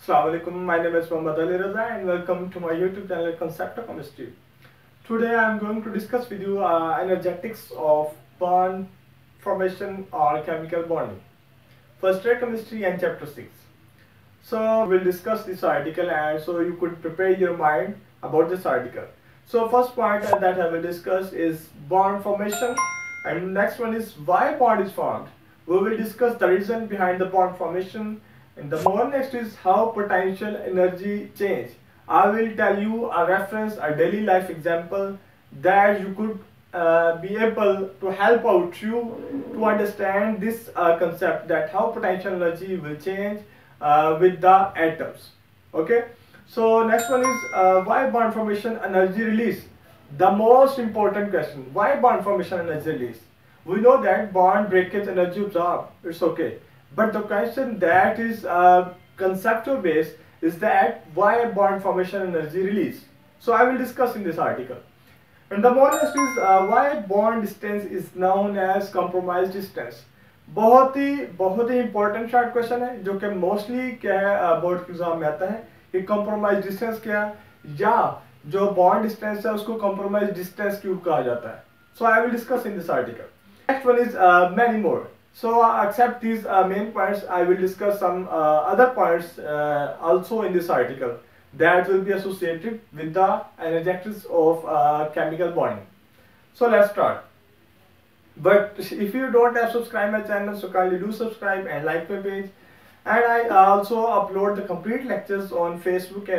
Assalamualaikum. My name is Mohammad Ali Raza and welcome to my YouTube channel Concept of Chemistry. Today I am going to discuss with you energetics of bond formation or chemical bonding. First year chemistry and chapter 6. So we'll discuss this article and so you could prepare your mind about this article. So first point that I will discuss is bond formation and next one is why bond is formed. We will discuss the reason behind the bond formation and the more next is how potential energy change. I will tell you a reference, a daily life example that you could be able to help out you to understand this concept that how potential energy will change with the atoms. Okay, so next one is why bond formation energy release. The most important question, why bond formation energy release? We know that bond breakage energy absorbed, it's okay, but the question that is conceptual based is that why bond formation energy release. So I will discuss in this article. And the more next is why bond distance is known as compromise distance. बहुत ही important short question है जो कि mostly क्या है board के exam में आता है कि कंप्रोमाइज डिस्टेंस क्या है या जो बॉन्ड डिस्टेंस है उसको कंप्रोमाइज डिस्टेंस क्यों कहा जाता है. So I will discuss in this article. Next one is many more. So except these main points, I will discuss some other points also in this article that will be associated with the energetics of chemical bonding. So let's start. But if you don't have subscribed my channel, so kindly do subscribe and like my page. And I also upload the complete lectures on Facebook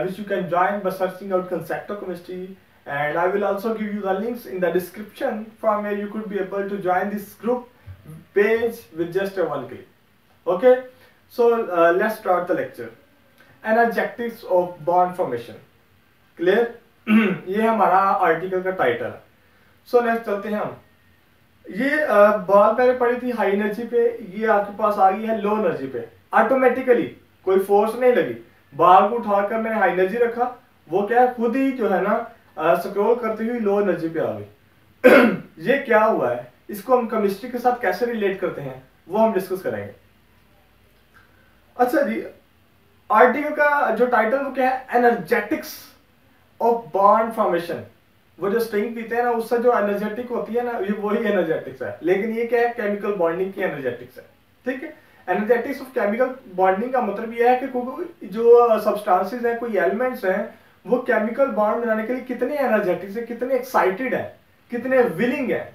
which you can join by searching out Concept of Chemistry. And I will also give you the links in the description from where you could be able to join this group page with just a one click. Okay, so let's start the lecture. Energetics of bond formation. Clear? ये हमारा article का title है. So next चलते हैं हम. ये बात मैंने पढ़ी थी हाई एनर्जी पे, ये आपके पास आ गई है लो एनर्जी पे. ऑटोमेटिकली कोई फोर्स नहीं लगी, बाल को उठाकर मैंने हाई एनर्जी रखा, वो क्या है खुद ही जो है ना स्क्रॉल करते हुए लो एनर्जी पे आ गई. ये क्या हुआ है, इसको हम केमिस्ट्री के साथ कैसे रिलेट करते हैं वो हम डिस्कस करेंगे. अच्छा जी, आर्टिकल का जो टाइटल वो क्या है, एनर्जेटिक्स ऑफ बॉन्ड फॉर्मेशन. वो जो स्ट्रिंग पीते हैं ना उससे जो एनर्जेटिक होती है ना, ये वही एनर्जेटिक्स है, लेकिन ये क्या है केमिकल बॉन्डिंग की एनर्जेटिक्स है. ठीक है, एनर्जेटिक्स ऑफ केमिकल बॉन्डिंग का मतलब ये है कि कोई जो सब्सटेंसेस हैं, कोई एलिमेंट्स हैं, वो केमिकल बॉन्ड बनाने के लिए कितने एनर्जेटिक है, कितने एक्साइटेड है, कितने विलिंग है,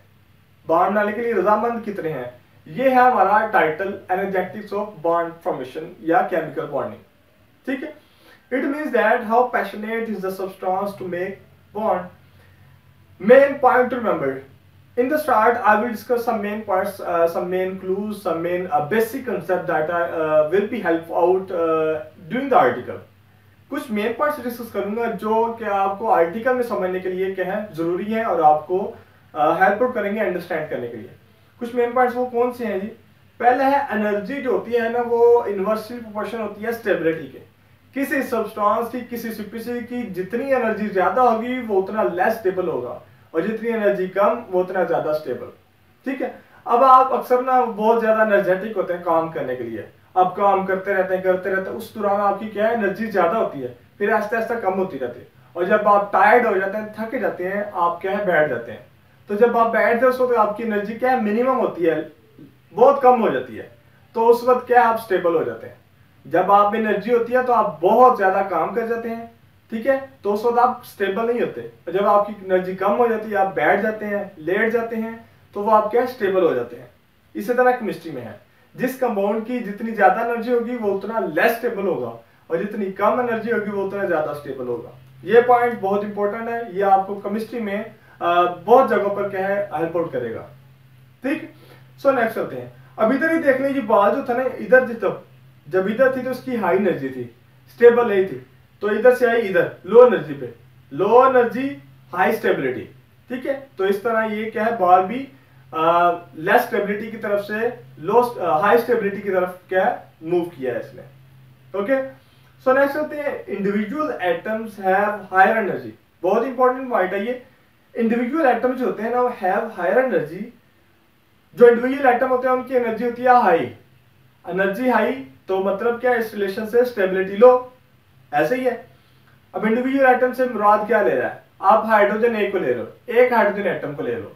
बॉन्ड बनाने के लिए रजामंद कितने हैं. ये है हमारा title, energetics of bond formation या केमिकल बॉन्डिंग. ठीक है, it means that how passionate is the substance to make bond. Main point to remember. In the start, I will discuss some main parts, some main clues, some main basic concept that will be helpful out during the article. कुछ main parts discuss करूंगा जो कि आपको article में समझने के लिए क्या है जरूरी है और आपको हेल्प आउट करेंगे अंडरस्टैंड करने के लिए. कुछ मेन पार्ट्स वो कौन से हैं जी. पहले है एनर्जी जो होती है ना, वो इनवर्सली प्रोपोर्शन होती है स्टेबिलिटी के. किसी सब्सटेंस की, किसी स्पीशीज की जितनी एनर्जी ज्यादा होगी वो उतना लेस स्टेबल होगा और जितनी एनर्जी कम वो उतना ज्यादा स्टेबल. ठीक है, अब आप अक्सर ना बहुत ज्यादा एनर्जेटिक होते हैं काम करने के लिए, अब काम करते रहते हैं, उस दौरान आपकी क्या है एनर्जी ज्यादा होती है, फिर आस्ते आस्ते कम होती रहती है, और जब आप टायर्ड हो जाते हैं, थक जाते हैं, आप क्या है बैठ जाते हैं. तो जब आप बैठते हैं उस वक्त आपकी एनर्जी क्या है मिनिमम होती है, बहुत कम हो जाती है, तो उस वक्त क्या है आप स्टेबल हो जाते हैं. जब आप में एनर्जी होती है तो आप बहुत ज्यादा काम कर जाते हैं, ठीक है, तो उस वक्त आप स्टेबल नहीं होते. जब आपकी एनर्जी कम हो जाती है, आप बैठ जाते हैं, लेट जाते हैं, तो वो आप क्या स्टेबल हो जाते हैं. इसी तरह केमिस्ट्री में है, जिस कंपाउंड की जितनी ज्यादा एनर्जी होगी वो उतना लेस स्टेबल होगा और जितनी कम एनर्जी होगी वो उतना ज्यादा स्टेबल होगा. ये पॉइंट बहुत इंपॉर्टेंट है, ये आपको केमिस्ट्री में बहुत जगहों पर क्या है हेल्प आउट करेगा. ठीक, सो नेक्स्ट चलते हैं. अब इधर ही देख लीजिए, बाल जो था ना इधर थी, तब जब इधर थी तो उसकी हाई एनर्जी थी, स्टेबल नहीं थी, तो इधर से आई इधर लो एनर्जी पे, लो एनर्जी हाई स्टेबिलिटी. ठीक है, तो इस तरह ये क्या है बाल भी लेस स्टेबिलिटी की तरफ से लो हाई स्टेबिलिटी की तरफ क्या मूव किया है इसने. ओके, सो नेक्स्ट होते हैं individual atoms have higher energy. बहुत इंपॉर्टेंट पॉइंट है ये. इंडिविजुअल एटम्स जो होते हैं ना वो हैव हायर एनर्जी. जो इंडिविजुअल एटम होते हैं उनकी एनर्जी होती है हाई, एनर्जी हाई, तो मतलब क्या, इस रिलेशन से स्टेबिलिटी लो, ऐसे ही है। अब इंडिविजुअल एटम से मुराद क्या ले रहा है, आप हाइड्रोजन ए को ले लो, एक हाइड्रोजन एटम को ले लो,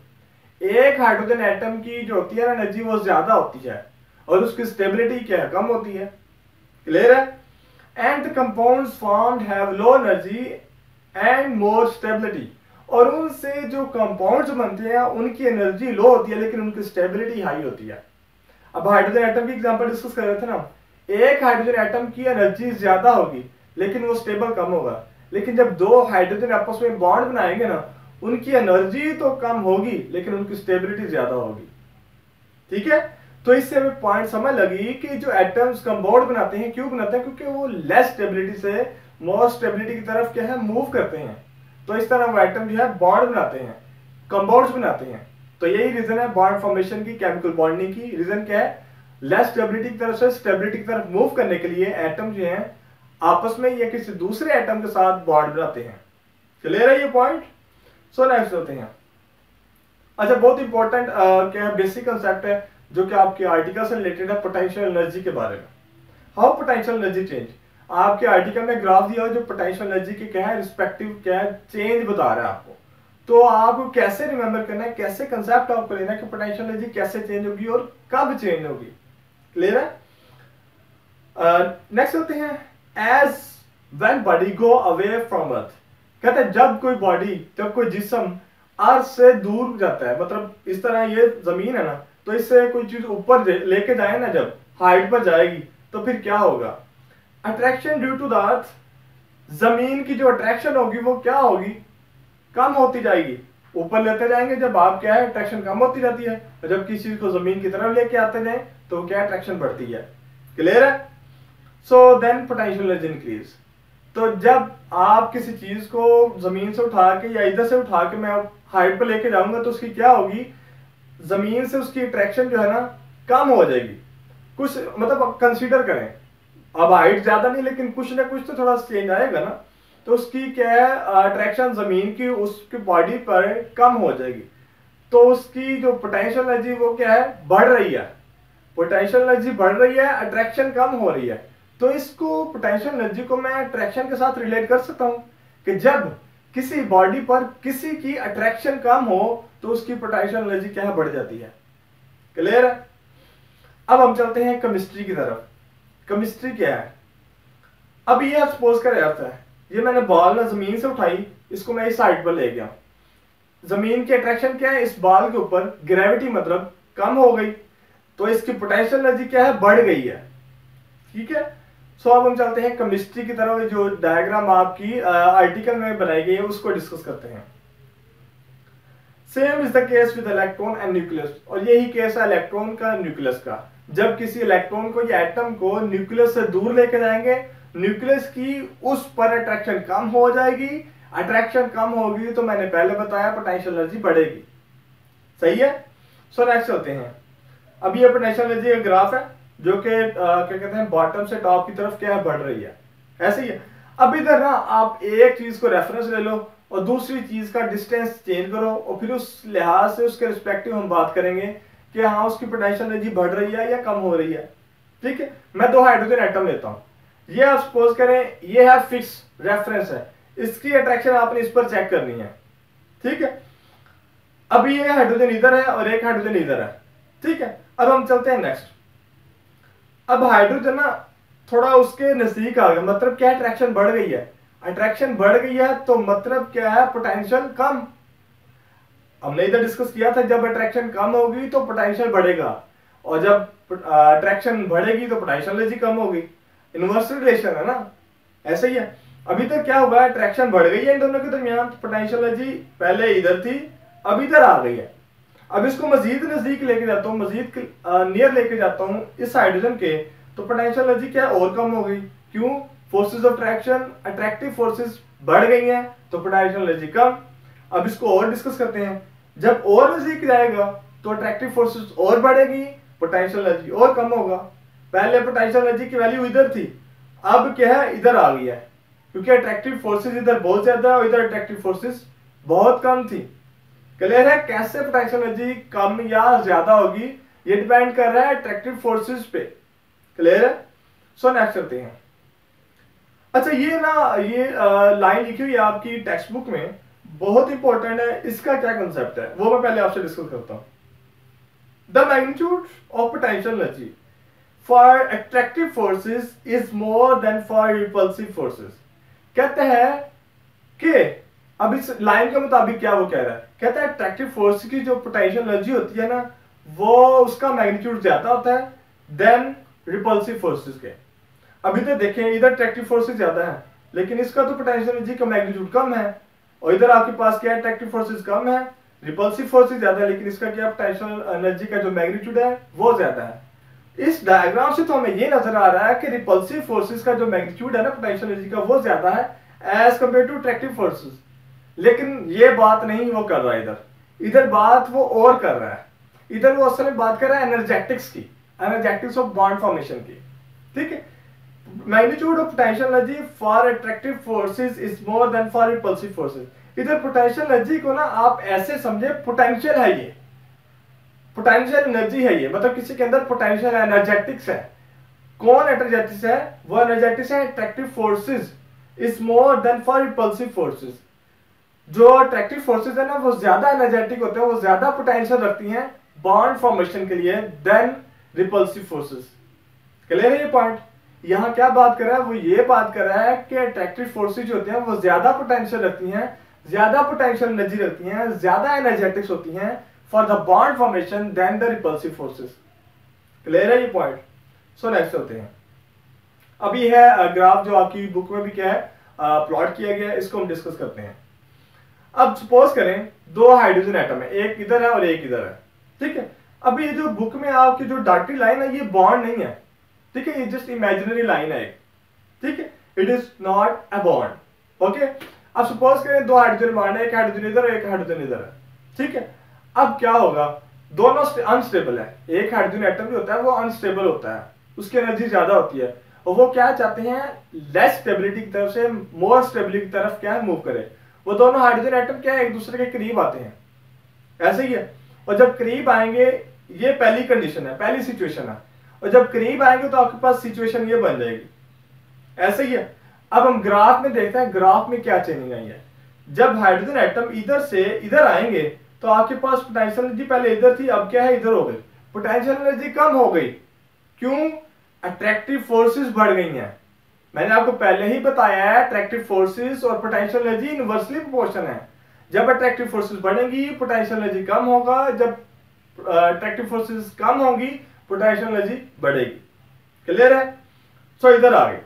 एक हाइड्रोजन एटम की जो होती है ना एनर्जी वो ज्यादा होती है और उसकी स्टेबिलिटी क्या है, कम होती है। क्लियर है? And the compounds formed have low energy and more stability, और उनसे जो कंपाउंड्स बनते हैं उनकी एनर्जी लो होती है लेकिन उनकी स्टेबिलिटी हाई होती है। अब हाइड्रोजन एटम की एग्जांपल डिस्कस कर रहे थे ना, एक हाइड्रोजन एटम की एनर्जी ज्यादा होगी लेकिन वो स्टेबल कम होगा, लेकिन जब दो हाइड्रोजन आपस में बॉन्ड बनाएंगे ना, उनकी एनर्जी तो कम होगी लेकिन उनकी स्टेबिलिटी ज्यादा होगी। ठीक है, तो इससे हमें पॉइंट समझ लगी कि जो एटम्स कंपाउंड बनाते हैं, क्यों बनाते हैं, क्योंकि वो लेस स्टेबिलिटी से मोर स्टेबिलिटी की तरफ क्या है, मूव करते हैं। तो इस तरह वो एटम जो है बॉन्ड बनाते हैं, कंपाउंड्स बनाते हैं। तो यही रीजन है बॉन्ड फॉर्मेशन की, केमिकल बॉन्डिंग की रीजन क्या है, लेस स्टेबिलिटी की तरफ से स्टेबिलिटी की तरफ मूव करने के लिए एटम जो है आपस में या किसी दूसरे एटम के साथ बॉन्ड बनाते हैं। क्लियर है ये पॉइंट? सो नेक्स्ट होते हैं। अच्छा, बहुत इंपॉर्टेंट क्या बेसिक कंसेप्ट है जो कि आपके आर्टिकल से रिलेटेड है, पोटेंशियल एनर्जी के बारे में। हाउ पोटेंशियल एनर्जी चेंज, आपके आर्टिकल में ग्राफ दिया हो जो पोटेंशियल एनर्जी के क्या है रिस्पेक्टिव क्या है चेंज बता रहा है आपको। तो आपको कैसे रिमेंबर करना है, कैसे कंसेप्ट आपको लेना है कि पोटेंशियल एनर्जी कैसे चेंज होगी और कब चेंज होगी। क्लियर है? नेक्स्ट होते हैं, as when body go away from earth, कहते हैं जब कोई बॉडी, जब कोई जिस्म अर्थ से दूर जाता है, मतलब इस तरह ये जमीन है ना, तो इससे कोई चीज ऊपर लेके जाए ना, जब हाइट पर जाएगी तो फिर क्या होगा, attraction due to the earth, जमीन की जो अट्रैक्शन होगी वो क्या होगी, कम होती जाएगी। ऊपर लेते जाएंगे जब आप क्या है, अट्रैक्शन कम होती जाती है, और जब किसी चीज को जमीन की तरफ लेके आते जाए तो क्या अट्रैक्शन बढ़ती है। क्लियर है? So then potential energy increase. तो जब आप किसी चीज को जमीन से उठा के या इधर से उठा के मैं हाइट पर लेके जाऊंगा तो उसकी क्या होगी, जमीन से उसकी अट्रैक्शन जो है ना कम हो जाएगी। कुछ मतलब कंसीडर करें, अब हाइट ज्यादा नहीं लेकिन कुछ ना कुछ तो थोड़ा चेंज आएगा ना, तो उसकी क्या है अट्रैक्शन जमीन की उसकी बॉडी पर कम हो जाएगी। तो उसकी जो पोटेंशियल एनर्जी वो क्या है, बढ़ रही है। पोटेंशियल एनर्जी बढ़ रही है, अट्रैक्शन कम हो रही है। तो इसको पोटेंशियल एनर्जी को मैं अट्रैक्शन के साथ रिलेट कर सकता हूं कि जब किसी बॉडी पर किसी की अट्रैक्शन कम हो तो उसकी पोटेंशियल एनर्जी क्या है, बढ़ जाती है। क्लियर है? अब हम चलते हैं केमिस्ट्री की तरफ। केमिस्ट्री क्या है, अब ये आप सपोज कर अर्थ है, ये मैंने बॉल ना जमीन से उठाई, इसको मैं इस साइड पर ले गया, जमीन की अट्रैक्शन क्या है, इस बॉल के ऊपर ग्रेविटी मतलब कम हो गई, तो इसकी पोटेंशियल एनर्जी क्या है, बढ़ गई है। ठीक है, सो अब हम चलते हैं केमिस्ट्री की तरफ। जो डायग्राम आपकी आर्टिकल में बनाई गई है उसको डिस्कस करते हैं। Same is the case with electron and nucleus, और यही केस है इलेक्ट्रॉन का, न्यूक्लियस का। जब किसी इलेक्ट्रॉन को या एटम को न्यूक्लियस से दूर लेके जाएंगे, न्यूक्लियस की उस पर अट्रैक्शन कम हो जाएगी, अट्रैक्शन कम होगी तो मैंने पहले बताया पोटेंशियल एनर्जी बढ़ेगी। सही है? सो नेक्स्ट चलते हैं। अब ये पोटेंशियल एनर्जी का ग्राफ है जो कि क्या कहते हैं बॉटम से टॉप की तरफ क्या है, बढ़ रही है। ऐसे ही है। अब इधर ना आप एक चीज को रेफरेंस ले लो और दूसरी चीज का डिस्टेंस चेंज करो और फिर उस लिहाज से उसके रिस्पेक्टिव हम बात करेंगे कि हाँ उसकी पोटेंशियल एनर्जी बढ़ रही है या कम हो रही है। ठीक है, मैं दो हाइड्रोजन एटम लेता हूं, ये आप सपोज करें ये है फिक्स रेफरेंस है, इसकी अट्रैक्शन आपने इस पर चेक करनी है। ठीक है, अब ये हाइड्रोजन इधर है और एक हाइड्रोजन इधर है। ठीक है, अब हम चलते हैं नेक्स्ट। अब हाइड्रोजन ना थोड़ा उसके नजदीक आ गया, मतलब क्या अट्रैक्शन बढ़ गई है, अट्रैक्शन बढ़ गई है तो मतलब क्या है, पोटेंशियल कम। हमने इधर डिस्कस किया था जब अट्रैक्शन कम होगी तो पोटेंशियल बढ़ेगा और जब अट्रैक्शन बढ़ेगी तो पोटेंशियल एनर्जी कम होगी। इनवर्स रिलेशन है ना, ऐसे ही है। अभी तक क्या हुआ, अट्रैक्शन बढ़ गई है इन दोनों के दरमियान, पोटेंशियल एनर्जी पहले इधर थी अब इधर आ गई है। अब इसको मजीद नजदीक लेके जाता हूँ, मजीद नियर लेके जाता हूँ इस हाइड्रोजन के, तो पोटेंशियल एनर्जी क्या और कम हो गई। क्यों? Forces of attraction, attractive forces बढ़ गई हैं तो पोटेंशियल एनर्जी कम। अब इसको और डिस्कस करते हैं। जब और नजदीक जाएगा तो अट्रैक्टिव फोर्सेस और बढ़ेगी, पोटेंशियल एनर्जी और कम होगा। पहले पोटेंशियल एनर्जी की वैल्यू इधर थी, अब क्या है इधर आ गई है, क्योंकि अट्रैक्टिव फोर्सेस इधर बहुत ज्यादा है और इधर अट्रैक्टिव फोर्सेस बहुत कम थी। क्लियर है? कैसे पोटेंशियल एनर्जी कम या ज्यादा होगी ये डिपेंड कर रहा है अट्रैक्टिव फोर्सेस पे। क्लियर है? सो नेक्स्ट चलते हैं। अच्छा ये ना ये लाइन लिखी हुई है आपकी टेक्स्ट बुक में, बहुत इंपॉर्टेंट है, इसका क्या कंसेप्ट है वो मैं पहले आपसे डिस्कस करता हूं। The magnitude of potential energy for attractive forces is more than for repulsive forces. कहते हैं कि अब इस लाइन के मुताबिक क्या वो कह रहा है, कहता है अट्रैक्टिव फोर्स की जो पोटेंशियल एनर्जी होती है ना, वो उसका मैग्नीट्यूड ज्यादा होता है देन रिपल्सिव फोर्सेस के। अभी तो देखें इधर अट्रैक्टिव फोर्सेस ज्यादा है, लेकिन इसका तो पोटेंशियल एनर्जी का मैग्नीट्यूड कम है, और इधर आपके पास क्या है, अट्रैक्टिव फोर्सेस कम है, रिपल्सिव फोर्सेस ज्यादा है, लेकिन इसका क्या पोटेंशियल एनर्जी का जो मैग्नीट्यूड है वो ज्यादा है। इस डायग्राम से तो हमें ये नजर आ रहा है कि रिपल्सिव फोर्सेस का जो मैग्नीट्यूड है ना पोटेंशियल एनर्जी का, वो ज्यादा है as compare to attractive forces. लेकिन ये बात नहीं वो कर रहा है, इधर बात वो और कर रहा है। इधर वो असल में बात कर रहा है एनर्जेटिक्स की, एनर्जेटिक्स ऑफ बॉन्ड फॉर्मेशन की। ठीक है, magnitude of potential energy for attractive forces is more than for repulsive forces. इधर पोटेंशियल एनर्जी को ना आप ऐसे समझे, पोटेंशियल है ये, पोटेंशियल एनर्जी है ये, मतलब किसी के अंदर पोटेंशियल एनर्जेटिक्स है। कौन एनर्जेटिक्स है, वो एनर्जेटिक्स है attractive forces is more than for repulsive forces. जो अट्रैक्टिव फोर्सेस है ना वो ज्यादा एनर्जेटिक होते हैं, वो ज्यादा पोटेंशियल रखती हैं बॉन्ड फॉर्मेशन के लिए देन रिपल्सिव फोर्सेस। क्लियर है ये पॉइंट? यहां क्या बात कर रहा है, वो ये बात कर रहा है कि अट्रैक्टिव फोर्सेस जो होती हैं वो ज्यादा पोटेंशियल रखती हैं, ज्यादा पोटेंशियल एनर्जी रखती हैं, ज्यादा एनर्जेटिक्स होती हैं for the bond formation than the repulsive forces. Clear है ये पॉइंट? सो नेक्स्ट चलते हैं। अब ये है ग्राफ जो आपकी बुक में भी क्या है प्लॉट किया गया है, इसको हम डिस्कस करते हैं। अब सपोज करें दो हाइड्रोजन एटम है, एक इधर है और एक इधर है। ठीक है, अब ये जो बुक में आपकी जो डॉटेड लाइन है ये बॉन्ड नहीं है, ठीक है, ये जस्ट इमेजिनरी लाइन है एक। ठीक है, it is not a bond. Okay, अब सपोज करें दो हाइड्रोजन बॉन्ड है, एक हाइड्रोजन इधर एक हाइड्रोजन इधर है। ठीक है, अब क्या होगा, दोनों अनस्टेबल है, एक हाइड्रोजन एटम भी होता है वो अनस्टेबल होता है, उसकी एनर्जी ज्यादा होती है, और वो क्या चाहते हैं, लेस स्टेबिलिटी की तरफ से मोर स्टेबिलिटी की तरफ क्या है मूव करे। वो दोनों हाइड्रोजन एटम क्या है एक दूसरे के करीब आते हैं, ऐसे ही है, और जब करीब आएंगे, ये पहली कंडीशन है, पहली सिचुएशन है, और जब करीब आएंगे तो आपके पास सिचुएशन ये बन जाएगी, ऐसे ही है। अब हम ग्राफ में देखते हैं ग्राफ में क्या चेंजिंग आई है। जब हाइड्रोजन एटम इधर से इधर आएंगे तो आपके पास पोटेंशियल एनर्जी पहले इधर थी, अब क्या है इधर हो गई, पोटेंशियल एनर्जी कम हो गई। क्यों? अट्रैक्टिव फोर्सेस बढ़ गई हैं। मैंने आपको पहले ही बताया है अट्रैक्टिव फोर्सेस और पोटेंशियल एनर्जी इनवर्सली प्रोपोर्शनल है। जब अट्रैक्टिव फोर्सेस बढ़ेंगी पोटेंशियल एनर्जी कम होगा, जब अट्रैक्टिव फोर्सेस कम होंगी पोटेंशियल एनर्जी बढ़ेगी। क्लियर है? सो इधर आ गई।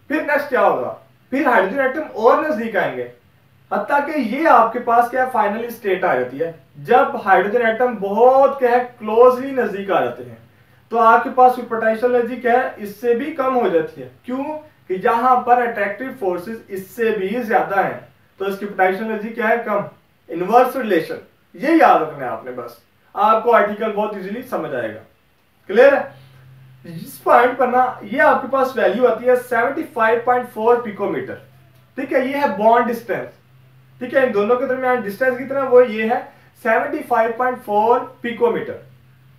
फिर नेक्स्ट क्या होगा, फिर हाइड्रोजन एटम और नजदीक आएंगे, हत्ता कि ये आपके पास क्या फाइनली स्टेट आ जाती है, जब हाइड्रोजन एटम बहुत क्या है क्लोजली नजदीक आ जाते हैं तो आपके पास पोटेंशियल एनर्जी क्या है इससे भी कम हो जाती है। क्यों? कि जहां पर अट्रैक्टिव फोर्सेस इससे भी ज्यादा है तो इसकी पोटेंशियल एनर्जी क्या है, कम। इनवर्स रिलेशन, ये याद रखना है आपने, बस आपको आर्टिकल बहुत इजीली समझ आएगा। क्लियर है? इस पॉइंट पर ना ये आपके पास वैल्यू आती है 75.4 पिकोमीटर। ठीक है, ये है बॉन्ड डिस्टेंस। ठीक है, इन दोनों के दरमियान डिस्टेंस कितना, वो ये है 75.4 पिकोमीटर।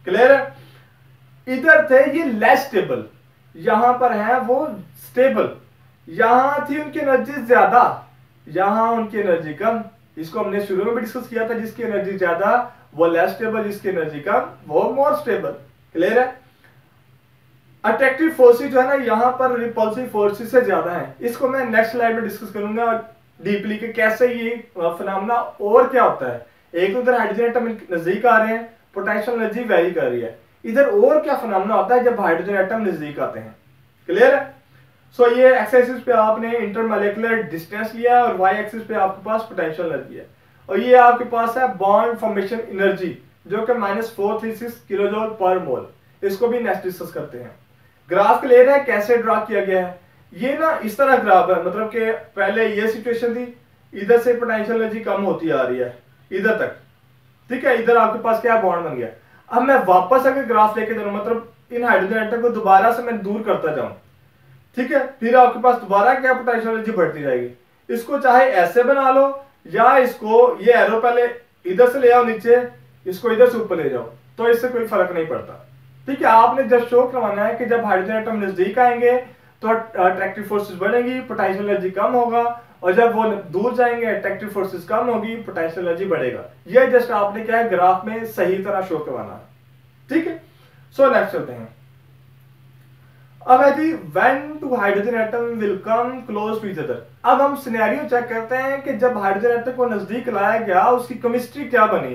क्लियर है? इधर थे ये लेस स्टेबल, यहां पर है वो स्टेबल, यहां थी उनकी एनर्जी ज्यादा, यहां उनकी एनर्जी कम। इसको हमने शुरू में भी डिस्कस किया था, जिसकी एनर्जी ज्यादा वो लेस स्टेबल, जिसकी एनर्जी कम वो मोर स्टेबल। क्लियर है? अट्रैक्टिव फोर्सेस जो है ना यहां पर रिपल्सिव फोर्सेस से ज्यादा है। इसको मैं नेक्स्ट स्लाइड में डिस्कस करूंगा डीपली कि कैसे ये फिनोमेना और क्या होता है। एक तो इधर हाइड्रोजन एटम नजदीक आ रहे हैं, पोटेंशियल एनर्जी वेरी कर रही है, इधर और क्या फिनोमेना होता है जब हाइड्रोजन एटम नजदीक आते हैं। क्लियर है? सो ये एक्स एक्सिस पे आपने इंटरमोलिकुलर डिस्टेंस लिया है और वाई एक्सिस पे आपके पास पोटेंशियल एनर्जी है, और ये आपके पास है बॉन्ड फॉर्मेशन एनर्जी जो कि -436 किलोजूल पर मोल। इसको भी नेक्स्ट डिस्कस करते हैं। ग्राफ क्लियर है कैसे ड्रा किया गया है? ये ना इस तरह ग्राफ है, मतलब कि पहले ये सिचुएशन थी, इधर से पोटेंशियल एनर्जी कम होती आ रही है इधर तक। ठीक है, इधर आपके पास क्या बॉन्ड बन गया। अब मैं वापस अगर ग्राफ लेके जाऊं, मतलब इन हाइड्रोजन एटम को दोबारा से मैं दूर करता जाऊं, ठीक है, फिर आपके पास दोबारा क्या पोटेंशियल एनर्जी बढ़ती जाएगी। इसको चाहे ऐसे बना लो या इसको ये एरो पहले इधर से ले आओ नीचे, इसको इधर से ऊपर ले जाओ, तो इससे कोई फर्क नहीं पड़ता। ठीक है, आपने जब शो करवाना है कि जब हाइड्रोजन एटम नजदीक आएंगे तो अट्रैक्टिव फोर्सेस बढ़ेंगी, पोटेंशियल एनर्जी कम होगा, और जब वो दूर जाएंगे अट्रैक्टिव फोर्सेस कम होगी, पोटेंशियल एनर्जी बढ़ेगा। ये जस्ट आपने क्या है ग्राफ में सही तरह शो करवाना है। ठीक है, सो नेक्स्ट चलते हैं। अब है G when two hydrogen atom will come close to each other. अब हम सिनेरियो चेक करते हैं कि जब हाइड्रोजन एटम को नजदीक लाया गया उसकी केमिस्ट्री क्या बनी,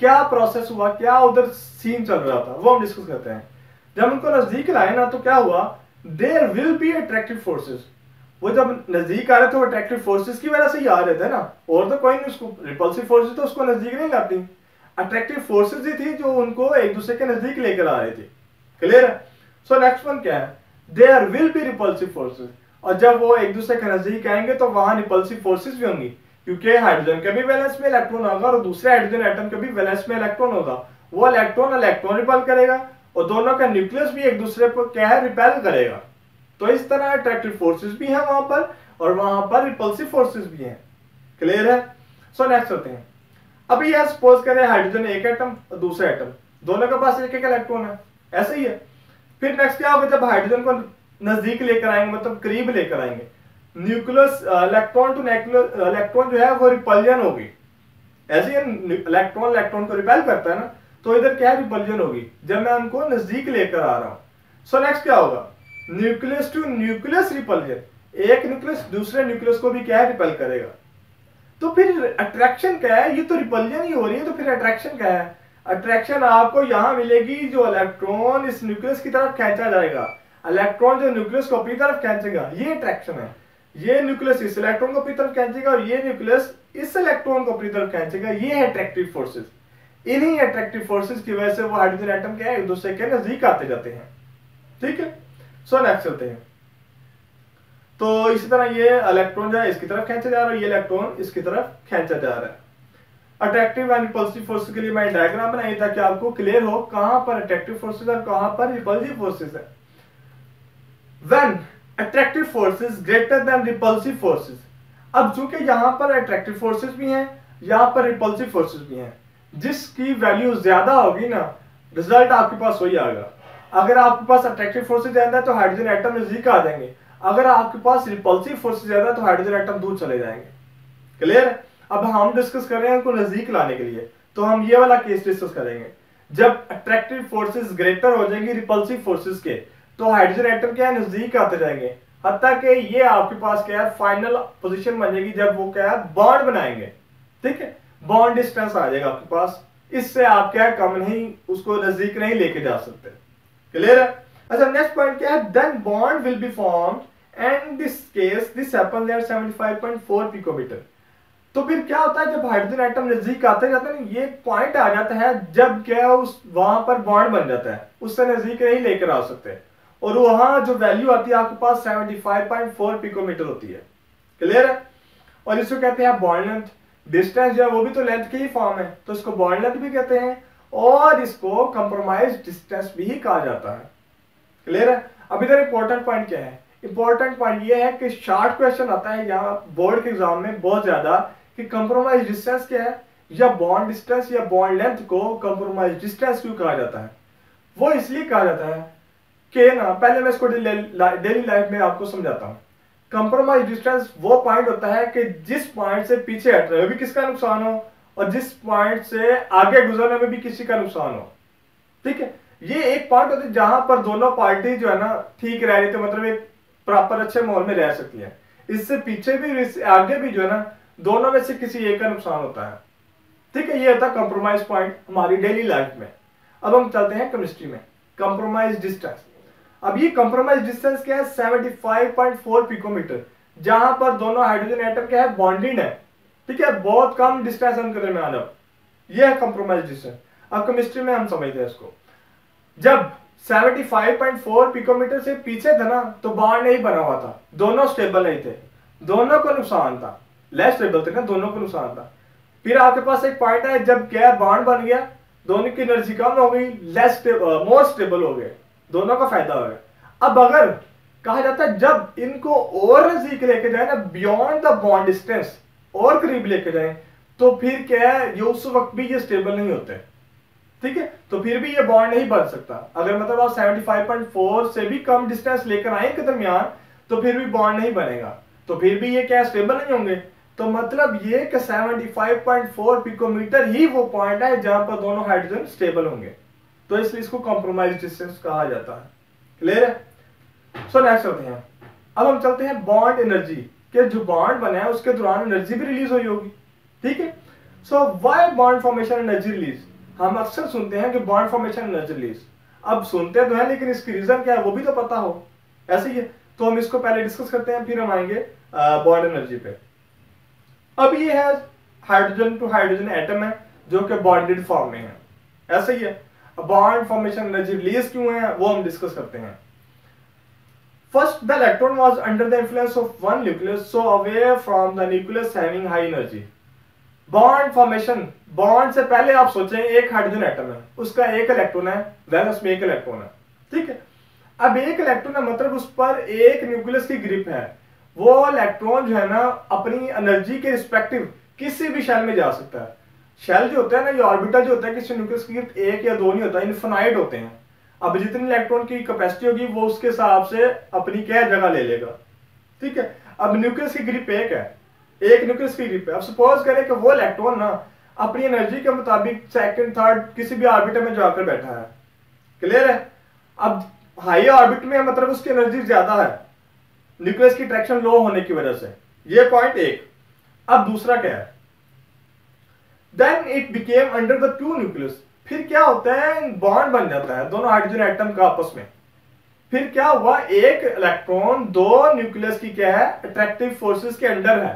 क्या प्रोसेस हुआ, क्या उधर सीन चल रहा था, वो हम डिस्कस करते हैं। जब उनको नजदीक लाए ना तो क्या हुआ, there will be attractive forces. वो जब नजदीक आ रहे थे वो अट्रैक्टिव फोर्सेस की वजह से ही आ रहे थे ना, और तो कोई नहीं, उसको रिपल्सिव फोर्सेस तो उसको नजदीक नहीं लाती, अट्रैक्टिव फोर्सेस ही थी जो उनको एक दूसरे के नजदीक लेकर आ रही थी। क्लियर है? सो नेक्स्ट वन क्या है, there will be repulsive forces. और जब वो एक दूसरे के नजदीक आएंगे तो वहां रिपल्सिव फोर्सेस भी होंगी, क्योंकि हाइड्रोजन के भी वैलेंस में इलेक्ट्रॉन होगा और दूसरे हाइड्रोजन एटम के भी वैलेंस में इलेक्ट्रॉन होगा। वो इलेक्ट्रॉन इलेक्ट्रॉन रिपल करेगा और दोनों का न्यूक्लियस भी एक दूसरे पर क्या है, रिपेल करेगा। तो इस तरह अट्रैक्टिव फोर्सेस भी है वहां पर और वहां पर रिपल्सिव फोर्सेस भी हैं। क्लियर है? सो नेक्स्ट होते हैं। अभी यह सपोज करें हाइड्रोजन एक एटम और दूसरा एटम, दोनों के पास एक एक इलेक्ट्रॉन है, ऐसे ही है। फिर नेक्स्ट क्या होगा, जब हाइड्रोजन को नजदीक लेकर आएंगे, मतलब करीब लेकर आएंगे, न्यूक्लियस इलेक्ट्रॉन टू इलेक्ट्रॉन जो है वो रिपल्जन होगी। ऐसे ही इलेक्ट्रॉन इलेक्ट्रॉन को रिपेल करता है ना, तो इधर क्या है, रिपल्जन होगी जब मैं उनको नजदीक लेकर आ रहा हूं। सो नेक्स्ट क्या होगा, न्यूक्लियस टू न्यूक्लियस रिपल्जन, एक न्यूक्लियस दूसरे न्यूक्लियस को भी क्या है, रिपेल करेगा। तो फिर अट्रैक्शन क्या है, ये तो रिपल्जन ही हो रही है, तो फिर अट्रैक्शन क्या है, अट्रैक्शन आपको यहां मिलेगी, जो इलेक्ट्रॉन इस न्यूक्लियस की तरफ खींचा जाएगा, इलेक्ट्रॉन जो न्यूक्लियस को अपनी तरफ खींचेगा, ये अट्रैक्शन है। ये न्यूक्लियस इस इलेक्ट्रॉन को अपनी तरफ खींचेगा और ये न्यूक्लियस इस इलेक्ट्रॉन को अपनी तरफ खींचेगा, ये है अट्रैक्टिव फोर्सेस। इन्हीं अट्रैक्टिव फोर्सेस की वजह से वो हाइड्रोजन एटम क्या है, एक दूसरे के नजदीक आते जाते हैं। ठीक है, सो नेक्स्ट चलते हैं। तो इसी तरह ये इलेक्ट्रॉन जो है इसकी तरफ खींचा जा रहा है, ये इलेक्ट्रॉन इसकी तरफ खींचा जा रहा है। अट्रैक्टिव एंड रिपल्सिव फोर्सेस के लिए मैं डायग्राम बनाई ताकि आपको क्लियर हो कहां पर अट्रैक्टिव फोर्सेस और कहां पर रिपल्सिव फोर्सेस है। When attractive forces greater than repulsive forces. अब चूंकि यहां पर अट्रैक्टिव फोर्सेस भी हैं, यहां पर रिपल्सिव फोर्सेस भी हैं, जिसकी वैल्यू ज्यादा होगी ना, रिजल्ट आपके पास वही आएगा। अगर आपके पास अट्रैक्टिव फोर्सेस ज्यादा है तो हाइड्रोजन एटम नजदीक आ जाएंगे, अगर आपके पास रिपल्सिव फोर्सेस ज्यादा है तो हाइड्रोजन एटम दूर चले जाएंगे। क्लियर है? अब हम डिस्कस कर रहे हैं उनको नजदीक लाने के लिए, तो हम ये वाला केस डिस्कस करेंगे। जब अट्रैक्टिव फोर्सेस ग्रेटर हो जाएंगी रिपल्सिव फोर्सेस के, तो हाइड्रोजन एटम क्या है, नजदीक आते जाएंगे, हत्ता कि ये आपके पास क्या है, फाइनल पोजीशन बनेगी जब वो क्या है, बॉन्ड बनाएंगे। ठीक है, बॉन्ड डिस्टेंस आ जाएगा आपके पास, इससे आप क्या है, कम नहीं, उसको नजदीक नहीं लेके जा सकते। क्लियर है? अच्छा, नेक्स्ट पॉइंट क्या है, then bond will be formed and this case this happens at 75.4 picometer. तो फिर क्या होता है, जब हाइड्रोजन एटम नजदीक आते जाता है, ये पॉइंट आ जाता है जब क्या उस वहां पर बॉन्ड बन जाता है, उससे नजदीक नहीं लेकर आ सकते, और वहां जो वैल्यू आती है आपके पास 75.4 पिकोमीटर होती है। क्लियर है? और इसको कहते हैं बॉन्ड लेंथ। डिस्टेंस जो है वो भी तो लेंथ की ही फॉर्म है, तो इसको बॉन्ड लेंथ भी कहते हैं और इसको कंप्रोमाइज डिस्टेंस भी कहा जाता है। क्लियर है? अब इधर इंपॉर्टेंट पॉइंट क्या है, इंपॉर्टेंट पॉइंट ये है कि शॉर्ट क्वेश्चन आता है यहाँ बोर्ड के एग्जाम में बहुत ज्यादा, कि कंप्रोमाइज डिस्टेंस क्या है, या बॉन्ड डिस्टेंस या बॉन्ड लेंथ को कंप्रोमाइज डिस्टेंस क्यों कहा जाता है। वो इसलिए कहा जाता है कि ना, पहले मैं इसको डेली लाइफ में आपको समझाता हूँ। कंप्रोमाइज डिस्टेंस वो पॉइंट होता है कि जिस पॉइंट से पीछे हट रहे हो भी किसका नुकसान हो, और जिस पॉइंट से आगे गुजरने में भी किसी का नुकसान हो। ठीक है, ये एक पॉइंट होता है जहां पर दोनों पार्टी जो है ना ठीक रह रही थी, मतलब एक प्रॉपर अच्छे माहौल में रह सकती है। इससे पीछे भी इससे आगे भी जो है ना, दोनों में से किसी एक का नुकसान होता है। ठीक है, ये होता है कंप्रोमाइज पॉइंट हमारी डेली लाइफ में। अब हम चलते हैं केमिस्ट्री में, कंप्रोमाइज डिस्टेंस। अब ये कंप्रोमाइज डिस्टेंस क्या है, 75.4 पिकोमीटर, जहां पर दोनों हाइड्रोजन एटम क्या है, बॉन्डेड है। ठीक है, बहुत कम डिस्टेंस अंतर में आना, यह है कंप्रोमाइज डिस्टेंस। अब केमिस्ट्री में हम समझते हैं इसको, जब 75.4 पिकोमीटर से पीछे था ना, तो बॉन्ड नहीं बना हुआ था, दोनों स्टेबल नहीं थे, दोनों को नुकसान था, लेस स्टेबल थे ना, दोनों को नुकसान था। फिर आपके पास एक पॉइंट है जब क्या बॉन्ड बन गया, दोनों की एनर्जी कम हो गई, मोर स्टेबल हो गए, दोनों का फायदा हो गया। अब अगर कहा जाता है जब इनको और नजदीक लेके जाए ना, बियॉन्ड द बॉन्ड डिस्टेंस, और करीब लेके जाए, तो फिर क्या है, ये उस वक्त भी ये स्टेबल नहीं होते। ठीक है, तो फिर भी ये बॉन्ड नहीं बन सकता। अगर मतलब आप 75.4 से भी कम डिस्टेंस लेकर आए के दरमियान तो फिर भी बॉन्ड नहीं बनेगा, तो फिर भी ये क्या स्टेबल नहीं होंगे। तो मतलब ये कि 75.4 पिकोमीटर ही वो पॉइंट है जहां पर दोनों हाइड्रोजन स्टेबल होंगे, तो इसलिए इसको कॉम्प्रोमाइज डिस्टेंस कहा जाता है। क्लियर है? सो नेक्स्ट चलते हैं। अब हम चलते हैं बॉन्ड एनर्जी के, जो बॉन्ड बना है उसके दौरान एनर्जी भी रिलीज हुई होगी। ठीक है, so why bond formation energy release. हम अक्सर सुनते हैं कि बॉन्ड फॉर्मेशन एनर्जी रिलीज, अब सुनते तो हैं लेकिन इसकी रीजन क्या है वो भी तो पता हो, ऐसे ही है। तो हम इसको पहले डिस्कस करते हैं, फिर हम आएंगे बॉन्ड एनर्जी पे। अब ये है हाइड्रोजन टू हाइड्रोजन एटम है जो कि बॉन्डेड फॉर्म में है, ऐसे ही है। बॉन्ड फॉर्मेशन एनर्जी रिलीज क्यों है वो हम डिस्कस करते हैं। First, the electron was under the influence of one nucleus, so away from the nucleus having high energy. Bond formation, bond से पहले आप सोचें एक हाइड्रोजन एटम है, उसका एक इलेक्ट्रॉन है, वैन उसमें एक इलेक्ट्रॉन है। ठीक है, अब एक इलेक्ट्रॉन है मतलब उस पर एक न्यूक्लियस की ग्रिप है। वो इलेक्ट्रॉन जो है ना अपनी एनर्जी के रिस्पेक्टिव किसी भी शेल में जा सकता है। शेल जो होता है ना, ये ऑर्बिटल जो होता है, किसी न्यूक्लियस की ग्रिप एक या दो नहीं होता, इनफिनाइट होते हैं। अब जितनी इलेक्ट्रॉन की कैपेसिटी होगी वो उसके हिसाब से अपनी क्या जगह ले लेगा। ठीक है, अब न्यूक्लियस की ग्रिप एक है, एक न्यूक्लियस की ग्रिप है। अब सपोज करें कि वो इलेक्ट्रॉन ना अपनी एनर्जी के मुताबिक सेकंड थर्ड किसी भी ऑर्बिटर में जाकर बैठा है। क्लियर है? अब हाई ऑर्बिट में मतलब उसकी एनर्जी ज्यादा है न्यूक्लियस की अट्रैक्शन लो होने की वजह से, ये पॉइंट एक। अब दूसरा क्या है, then it became under the two nucleus. फिर क्या होता है, बॉन्ड बन जाता है दोनों हाइड्रोजन एटम का आपस में। फिर क्या हुआ, एक इलेक्ट्रॉन दो न्यूक्लियस की क्या है अट्रैक्टिव फोर्सेस के अंडर है।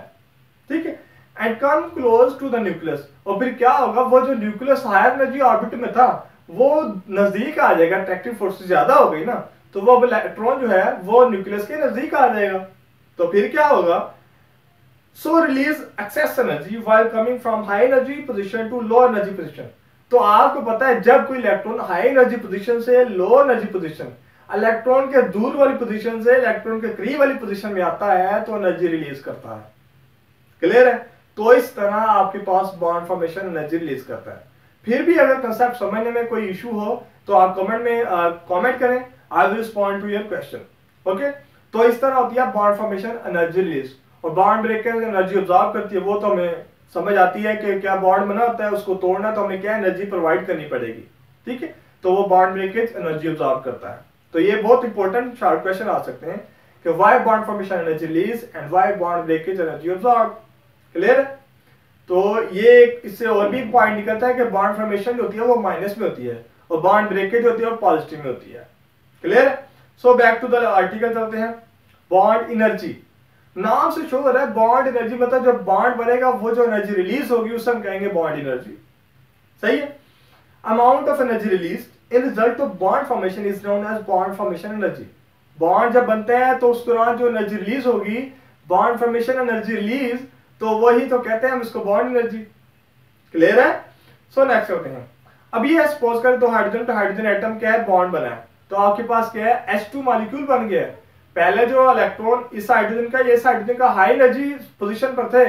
ठीक है, and come close to the nucleus. और फिर क्या होगा, वो जो न्यूक्लियस हायर एनर्जी ऑर्बिट में था वो नजदीक आ जाएगा, अट्रैक्टिव फोर्सेस ज्यादा हो गई ना, तो वो इलेक्ट्रॉन जो है वो न्यूक्लियस के नजदीक आ जाएगा। तो फिर क्या होगा, so release excess energy while coming from high energy position to low energy position. तो आपको पता है जब कोई इलेक्ट्रॉन हाई एनर्जी पोजीशन से लो एनर्जी पोजीशन, इलेक्ट्रॉन के दूर वाली पोजीशन से इलेक्ट्रॉन के करीब वाली पोजीशन में आता है तो एनर्जी रिलीज करता है। क्लियर है? तो इस तरह आपके पास बॉन्ड फॉर्मेशन एनर्जी रिलीज करता है। फिर भी अगर कंसेप्ट समझने में कोई इशू हो तो आप कमेंट में कमेंट करें, I will respond to your question. Okay, तो इस तरह होती है बॉन्ड फॉर्मेशन एनर्जी रिलीज। और बॉन्ड ब्रेकर एनर्जी ऑब्जॉर्व करती है, वो तो हमें समझ आती है कि क्या बॉन्ड बना होता है, उसको तोड़ना तो हमें क्या एनर्जी प्रोवाइड करनी पड़ेगी। ठीक है, तो वो बॉन्ड ब्रेकेज एनर्जी ऑब्जॉर्व करता है। तो ये बहुत इंपॉर्टेंट शॉर्ट क्वेश्चन आ सकते हैं कि why bond formation energy release and why bond breakage energy absorb. Clear है? तो ये इससे और भी पॉइंट निकलता है कि बॉन्ड फॉर्मेशन जो होती है वो माइनस में होती है और बॉन्ड ब्रेकेज होती है वो पॉजिटिव में होती है। क्लियर है? So back to the article चलते हैं। बॉन्ड एनर्जी, नाम से शो हो रहा है बॉन्ड एनर्जी, मतलब जब बॉन्ड बनेगा वो जो एनर्जी रिलीज होगी उसे हम कहेंगे बॉन्ड एनर्जी। सही है? Amount of energy release in result of bond formation is known as bond formation energy. Bond जब बनते हैं तो उस दौरान जो एनर्जी रिलीज होगी, बॉन्ड फॉर्मेशन एनर्जी रिलीज, तो वही तो कहते हैं हम इसको बॉन्ड एनर्जी। क्लियर है? सो नेक्स्ट होते हैं। अब ये सपोज करें तो हाइड्रोजन टू हाइड्रोजन एटम क्या है, बॉन्ड बना है, तो आपके पास क्या है H2 मॉलिक्यूल बन गया है। पहले जो इलेक्ट्रॉन इस हाइड्रोजन का इस हाइड्रोजन का हाई एनर्जी पोजीशन पर थे,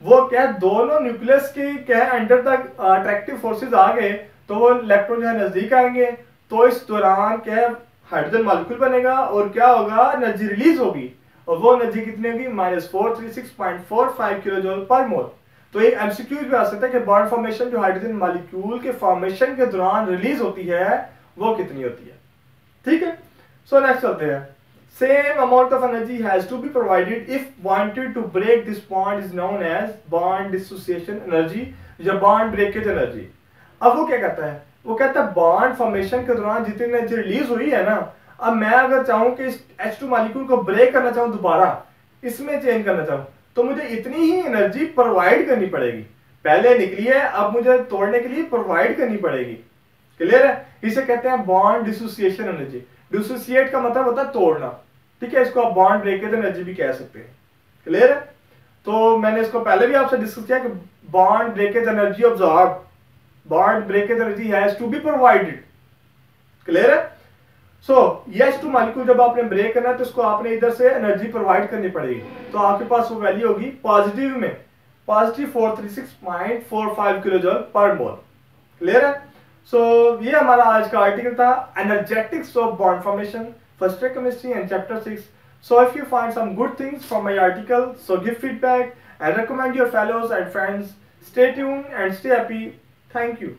वो क्या दोनों न्यूक्लियस की क्या है अंडर तक अट्रैक्टिव फोर्सेस आ गए, तो वो इलेक्ट्रॉन जो है नजदीक आएंगे, तो इस दौरान क्या है हाइड्रोजन मॉलिक्यूल बनेगा और क्या होगा, एनर्जी रिलीज होगी। और वो एनर्जी कितनी होगी, -436.45 किलोजूल पर मोल। तो एक एमसीक्यू भी आ सकता है कि बॉन्ड फॉर्मेशन जो हाइड्रोजन मॉलिक्यूल के फॉर्मेशन के दौरान रिलीज होती है वो कितनी होती है। ठीक है, सो नेक्स्ट चलते हैं। Same amount of energy has to be provided if wanted to break this bond is known as bond dissociation energy या bond breakage energy। अब वो क्या कहता है, वो कहता है बॉन्ड फॉर्मेशन के दौरान जितनी एनर्जी रिलीज हुई है ना, अब मैं अगर चाहूं कि इस H2 मॉलिक्यूल को ब्रेक करना चाहूं, दोबारा इसमें चेंज करना चाहूं, तो मुझे इतनी ही एनर्जी प्रोवाइड करनी पड़ेगी। पहले निकली है, अब मुझे तोड़ने के लिए प्रोवाइड करनी पड़ेगी। क्लियर है? इसे कहते हैं बॉन्ड डिसोसिएशन एनर्जी। डिसोसिएट का मतलब होता है तोड़ना। ठीक है, इसको आप बॉन्ड ब्रेकेज एनर्जी भी कह सकते हैं। क्लियर है? तो मैंने इसको पहले भी आपसे डिस्कस किया कि bond breakage energy absorb, bond breakage energy has to be provided. Clear है? सो ये H2 मॉलिक्यूल जब आपने ब्रेक करना है तो इसको आपने इधर से एनर्जी प्रोवाइड करनी पड़ेगी, तो आपके पास वो वैल्यू होगी पॉजिटिव में +436.45 किलोजूल पर मोल। क्लियर है? ये हमारा आज का आर्टिकल था, energetics of bond formation, first year chemistry and chapter 6. So if you find some good things from my article, so give feedback and recommend your fellows and friends. Stay tuned and stay happy. Thank you.